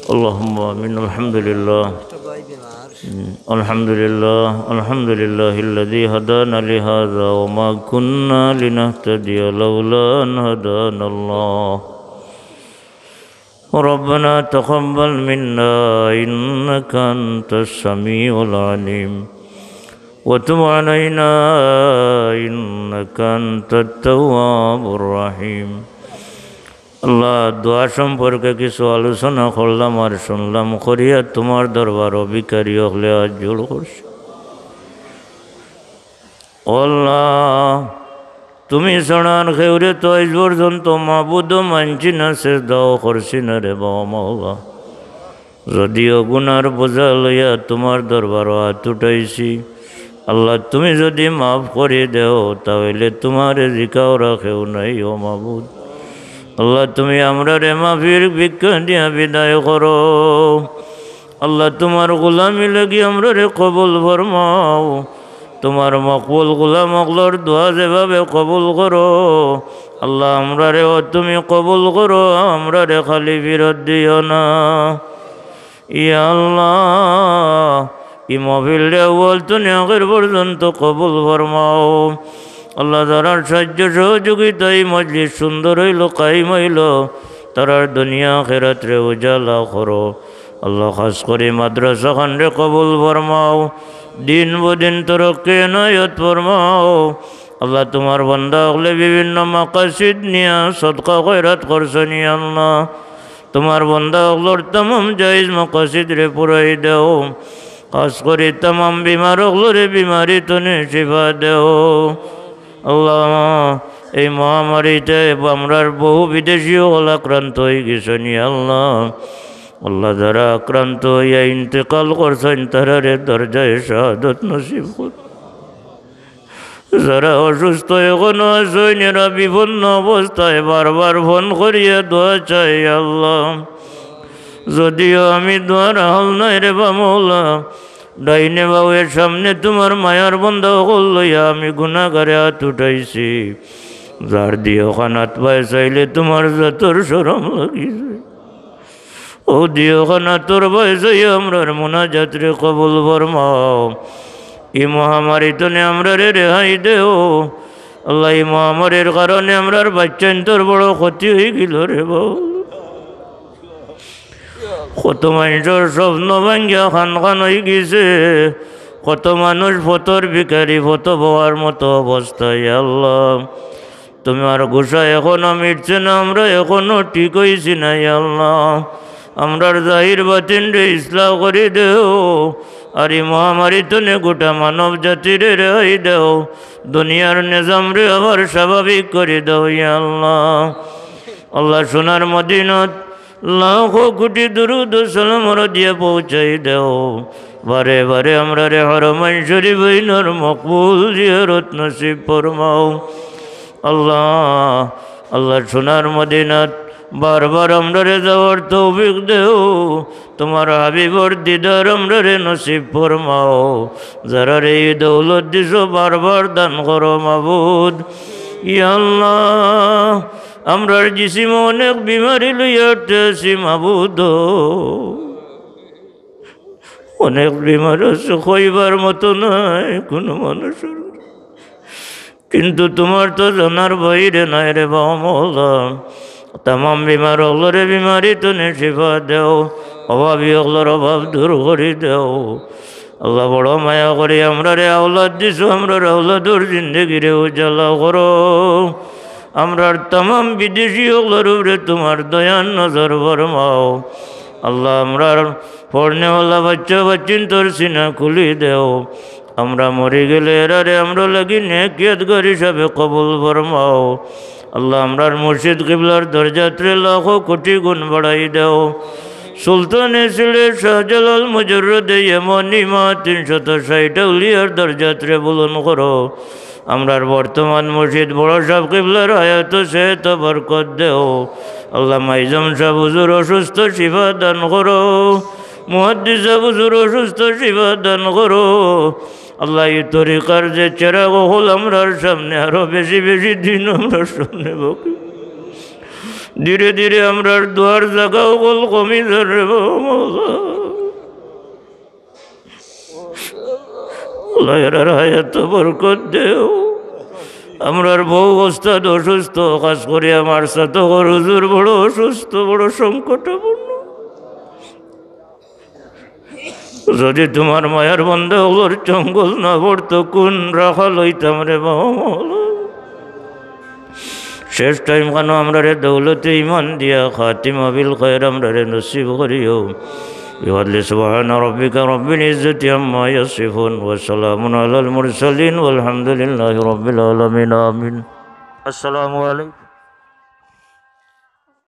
اللهم آمين. الحمد لله. الحمد لله. الحمد لله الذي هدانا لهذا وما كنا لنهتدي لولا أن هدانا الله. ربنا تقبل منا إنك أنت السميع العليم وتب علينا إنك أنت التواب الرحيم. আল্লাহ দোয়া সম্পর্কে কিছু আলোচনা করলাম আর শুনলাম করিয়া তোমার দরবার অবিকারী হলে আজ জোর করছি। আল্লাহ তুমি ছাড়ার খেউরে তো আজ পর্যন্ত মাবুদ মানছি না, শেষ দাও করছি না রে বাবা মাওলা। যদিও গুনার বোঝা লইয়া তোমার দরবার হাত উঠাইছি, আল্লাহ তুমি যদি মাফ করে দেও তাহলে তোমার জিকাও রাখেও নাই ও মাবুদ। আল্লাহ তুমি আমরা রে মাফির ভিক্ষা দিয়া বিদায় করো। আল্লাহ তোমার গোলামি লাগি আমরা রে কবুল ফরমাও। তোমার মকবুল গোলাম অগলর দোয়া যেভাবে কবুল করো আল্লাহ আমরা রে তুমি কবুল করো, আমরা রে খালি ফিরত দিও না। ইয়া আল্লাহ ই মহফিল রে বল তুমি আগের পর্যন্ত কবুল ফরমাও। আল্লাহ যারার সাহায্য সহযোগিতা এই মজলিস সুন্দর হইল কায়েম হইল তারার দুনিয়া আখিরাত রে উজালা করো। আল্লাহ খাস করে মাদ্রাসা খান রে কবুল ফরমাও, দিন বদিন তরক্কি এনায়ত ফরমাও। আল্লাহ তোমার বান্দা হলে বিভিন্ন মাকাসিদ নিয়া সদকা খয়রাত করছনি আল্লাহ তোমার বান্দা হলোর তমাম জায়েজ মাকাসিদ রে পুরাই দেও। খাস করে তমাম বিমার হলরে বিমারি তনে শিফা দেও। আল্লাহ এই মহামারীতে আমরার বহু বিদেশীও হল আক্রান্ত হয়ে গেছেন আল্লাহ। আল্লাহ যারা আক্রান্ত হইয়া ইন্তেকাল করছেন তারারে দরজায় শাহাদত নসিব কর। যারা অসুস্থ এখনো আছেন এরা বিপন্ন অবস্থায় বারবার ফোন করিয়া দোয়া চাই আল্লাহ। যদিও আমি দোয়ার হাল নাই রে বা মৌলা, ডাইনে বাউয়ের সামনে তোমার মায়ার বন্ধ হল লইয়া আমি গুনাহগারে হাত উঠাইছি। যার দিও খানাত পায় চাইলে তোমার যতর শরম লাগিছে ও দিও খানা তোর ভয় চাই আমরার মোনাজাতরে কবুল ফরমাও। এই মহামারী তনে আমরা রে রেহাই দেও আল্লাহ। এই মহামারীর কারণে আমরার বাচ্চান তোর বড় ক্ষতি হয়ে গেল রে বউ। কত মানুষের স্বপ্ন ভাঙ্গিয়া খান খান হয়ে গেছে, কত মানুষ ফতর ভিখারি ফত বওয়ার মতো অবস্থায় আল্লাহ। তোমার গোসা এখনো মিটছে না, আমরা এখনো ঠিক হয়েছি না আল্লাহ। আমরার জাহির বাতিন রে ইসলাম করে দেও আর এই মহামারী তনে গোটা মানব জাতির রেহাই দেও। দুনিয়ার নিজাম রে আবার স্বাভাবিক করে দেও আল্লাহ। আল্লাহ সোনার মদিনাত লাখো কোটি দুরুদ সালাম দিয়ে পৌঁছাই দেও। বারে বারে আমরা রে হরমাইন শরীফ নর মকবুল জিয়ারত নসিব ফরমাও আল্লাহ। আল্লাহ সোনার মদিনাত বারবার আমরা রে যাওয়ার তৌফিক দেও। তোমার হাবিবর দিদার আমরা রে নসিব ফরমাও। যারা রে দৌলত দিছো বারবার দান করো মাবুদ। ইয়া আল্লাহ আমরার জিসিম অনেক বিমারি লইয়াছি মাবুদ, অনেক বিমার আছে কইবার মতো নাই কোনো মানুষের, কিন্তু তোমার তো জানার বাইরে নাই রে বাবা মওলা। তামাম বিমার হলরে বিমারি তনে শিফা দেও, অভাবী হলর অভাব দূর করে দেও আল্লাহ। বড় মায়া করে আমরা রে আওলাদ দিছো, আমরা আওলাদর জিন্দগি রে উজালা করো। আমরার তমাম বিদেশি হলর উপরে তোমার দয়ান নজর ফরমাও আল্লাহ। আমরার পড়নেওয়ালা বাচ্চা বাচ্চিন তোর সিনা খুলি দেও। আমরা মরে গেলে এরারে আমরা লাগি নেকিয়ত গর হিসাবে কবুল ফরমাও আল্লাহ। আমরার মুর্শিদ কিবলার দরজাত্রে লাখো কোটি গুণ বাড়াই দেও। সুলতানে সিলেট শাহজালাল মুজররদে ইমানি মা 360 আউলিয়ার দরজাত্রে বুলন্দ করো। আমরার বর্তমান মুর্শিদ বড় সাহেব কিবলার হায়াত সেহত বরকত দেও আল্লাহ। মাইজম সাহেব হুজুর অসুস্থ শিফা দান করো। মুহাদ্দিস সাহেব হুজুর অসুস্থ শিফা দান করো আল্লাহ। এই তরিকার যে চেরাগ হল আমরার সামনে আরো বেশি বেশি দিন আমরার সামনে বকি ধীরে ধীরে আমরার দুয়ার জাগাও গল কমি ধরে লয়ের হায়াত বরকত দেও। আমরার বউ ওস্তাদ অসুস্থ, খাস করে আমার সাথে হুজুর বড় অসুস্থ, বড় সংকটপূর্ণ। যদি তোমার মায়ার বন্ধ ওর জঙ্গল না পড়তো কোন রাখা লইতাম রে বাবা। শেষ টাইম কেন আমরা রে দৌলতে ইমান দিয়া খাতিমা বিল খায়র আমরা রে নসিব করিও। বিফadli সুবহানা রাব্বিকা রাব্বিল ইজ্জাতি আম্মা ইয়াসিফুন ওয়া সালামুন আলাল মুরসালিন ওয়াল হামদুলিল্লাহি রাব্বিল আলামিন। আমিন। আসসালামু আলাইকুম।